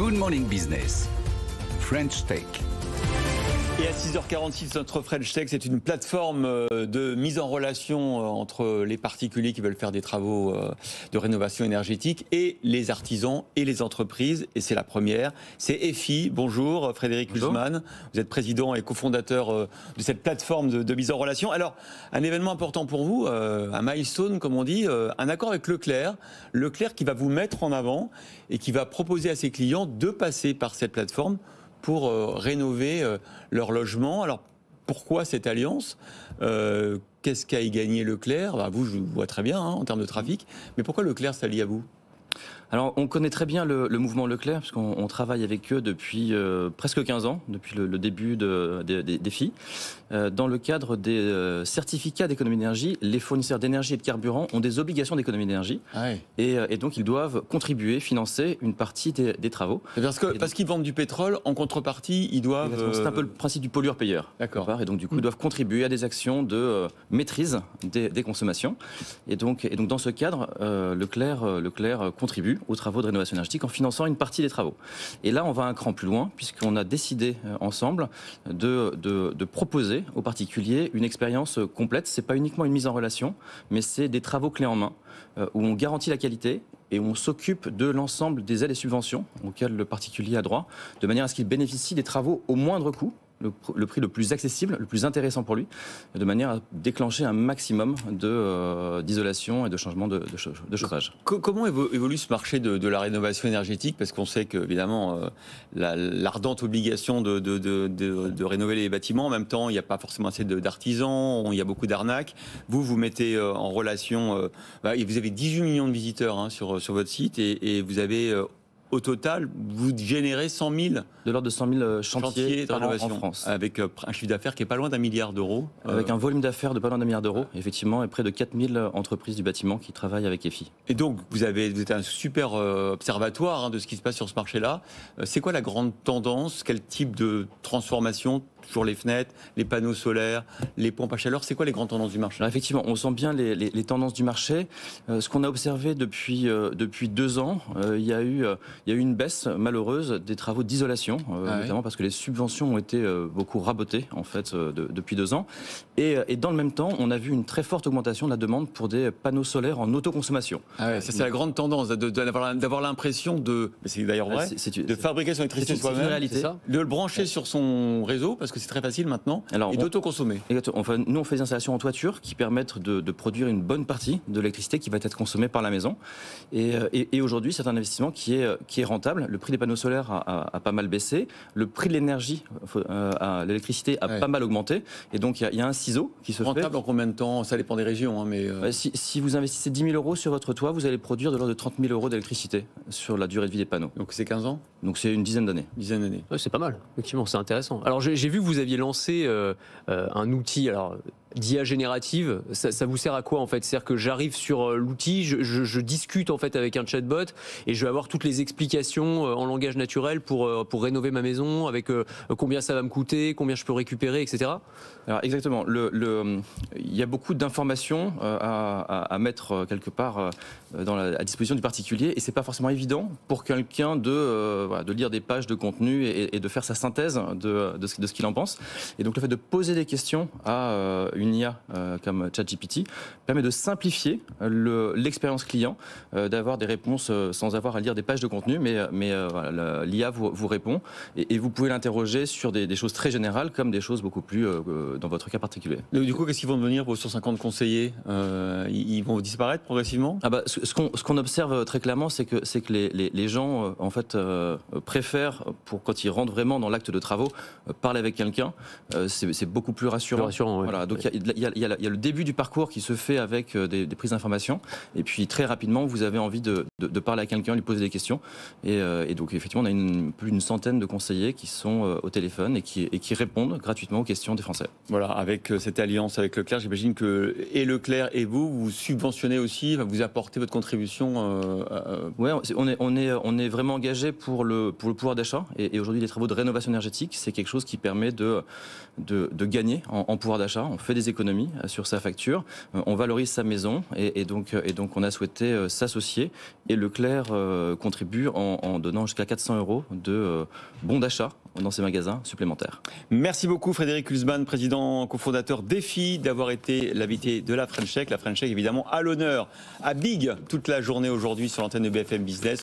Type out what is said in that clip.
Good Morning Business, French Tech. Et à 6h46, notre French Tech, c'est une plateforme de mise en relation entre les particuliers qui veulent faire des travaux de rénovation énergétique et les artisans et les entreprises. Et c'est la première. C'est EFI. Bonjour, Frédéric Husman. Vous êtes président et cofondateur de cette plateforme de mise en relation. Alors, un événement important pour vous, un milestone, comme on dit, un accord avec Leclerc. Leclerc qui va vous mettre en avant et qui va proposer à ses clients de passer par cette plateforme pour rénover leur logement. Alors, pourquoi cette alliance ? Qu'est-ce qu'a y gagné Leclerc ? Vous, je vous vois très bien en termes de trafic, mais pourquoi Leclerc s'allie à vous ? Alors, on connaît très bien le mouvement Leclerc, parce qu'on travaille avec eux depuis presque 15 ans, depuis le début des FI. Dans le cadre des certificats d'économie d'énergie, les fournisseurs d'énergie et de carburant ont des obligations d'économie d'énergie. Ah oui. Et donc, ils doivent contribuer, financer une partie des travaux. Parce qu'ils vendent du pétrole, en contrepartie, ils doivent... C'est un peu le principe du pollueur-payeur. D'accord. Et donc, du coup, ils doivent contribuer à des actions de maîtrise des consommations. Et donc, dans ce cadre, Leclerc contribue aux travaux de rénovation énergétique en finançant une partie des travaux. Et là, on va un cran plus loin, puisqu'on a décidé ensemble de proposer aux particuliers une expérience complète. C'est pas uniquement une mise en relation, mais c'est des travaux clés en main, où on garantit la qualité et on s'occupe de l'ensemble des aides et subventions auxquelles le particulier a droit, de manière à ce qu'il bénéficie des travaux au moindre coût, le prix le plus accessible, le plus intéressant pour lui, de manière à déclencher un maximum d'isolation et de changement de chauffage. Comment évolue ce marché de la rénovation énergétique ? Parce qu'on sait qu'évidemment, l'ardente obligation de rénover les bâtiments, en même temps, il n'y a pas forcément assez d'artisans, il y a beaucoup d'arnaques. Vous mettez en relation... vous avez 18 millions de visiteurs sur votre site et vous avez... Au total, vous générez 100 000... De l'ordre de 100 000 chantiers de rénovation en France. Avec un chiffre d'affaires qui est pas loin d'1 milliard d'euros. Avec un volume d'affaires de pas loin d'1 milliard d'euros, effectivement, et près de 4 000 entreprises du bâtiment qui travaillent avec EFI. Et donc, vous êtes un super observatoire de ce qui se passe sur ce marché-là. C'est quoi la grande tendance ? Quel type de transformation ? Toujours les fenêtres, les panneaux solaires, les pompes à chaleur, c'est quoi les grandes tendances du marché ? Alors effectivement, on sent bien les tendances du marché. Ce qu'on a observé depuis 2 ans, il y a eu une baisse malheureuse des travaux d'isolation, notamment parce que les subventions ont été beaucoup rabotées en fait depuis 2 ans. Et dans le même temps, on a vu une très forte augmentation de la demande pour des panneaux solaires en autoconsommation. Ça c'est la grande tendance, d'avoir l'impression de, mais c'est d'ailleurs vrai, de fabriquer son électricité soi-même, de le brancher sur son réseau, parce que c'est très facile maintenant, et d'autoconsommer. Enfin, nous, on fait des installations en toiture qui permettent de produire une bonne partie de l'électricité qui va être consommée par la maison. Et aujourd'hui, c'est un investissement qui est rentable. Le prix des panneaux solaires a pas mal baissé. Le prix de l'énergie, l'électricité a pas mal augmenté. Et donc, il y a un ciseau qui se fait. Rentable en combien de temps ? Ça dépend des régions. Si vous investissez 10 000 euros sur votre toit, vous allez produire de l'ordre de 30 000 euros d'électricité sur la durée de vie des panneaux. Donc c'est 15 ans ? Donc c'est une dizaine d'années. Ouais, c'est pas mal, effectivement, c'est intéressant. Alors j'ai vu que vous aviez lancé un outil d'IA générative. Ça vous sert à quoi en fait ? C'est-à-dire que j'arrive sur l'outil, je discute en fait avec un chatbot et je vais avoir toutes les explications en langage naturel pour rénover ma maison, avec combien ça va me coûter, combien je peux récupérer, etc. Alors exactement. Il y a beaucoup d'informations à mettre quelque part à disposition du particulier, et c'est pas forcément évident pour quelqu'un de lire des pages de contenu et de faire sa synthèse de ce qu'il en pense. Et donc le fait de poser des questions à une IA comme ChatGPT permet de simplifier l'expérience client, d'avoir des réponses sans avoir à lire des pages de contenu, mais l'IA vous répond et vous pouvez l'interroger sur des choses très générales comme des choses beaucoup plus dans votre cas particulier. Du coup, qu'est-ce qu'ils vont devenir vos 150 conseillers ? Ils vont disparaître progressivement ? Ce qu'on observe très clairement, c'est que les gens en fait préfèrent, quand ils rentrent vraiment dans l'acte de travaux, parler avec quelqu'un. C'est beaucoup plus rassurant. Voilà, donc il y a le début du parcours qui se fait avec des prises d'informations, et puis très rapidement vous avez envie de parler à quelqu'un, lui poser des questions, et donc effectivement on a plus d'une centaine de conseillers qui sont au téléphone et qui répondent gratuitement aux questions des Français. Voilà, avec cette alliance avec Leclerc, j'imagine que et Leclerc et vous subventionnez aussi, vous apportez votre contribution. Oui, on est vraiment engagé pour le pouvoir d'achat, et aujourd'hui les travaux de rénovation énergétique, c'est quelque chose qui permet de gagner en pouvoir d'achat. On fait des économies sur sa facture, on valorise sa maison et donc on a souhaité s'associer et Leclerc contribue en donnant jusqu'à 400 € de bons d'achat dans ces magasins supplémentaires. Merci beaucoup Frédéric Hülsmann, président cofondateur d'EFI, d'avoir été l'invité de la French Tech. La French Tech évidemment à l'honneur, à Big toute la journée aujourd'hui sur l'antenne de BFM Business.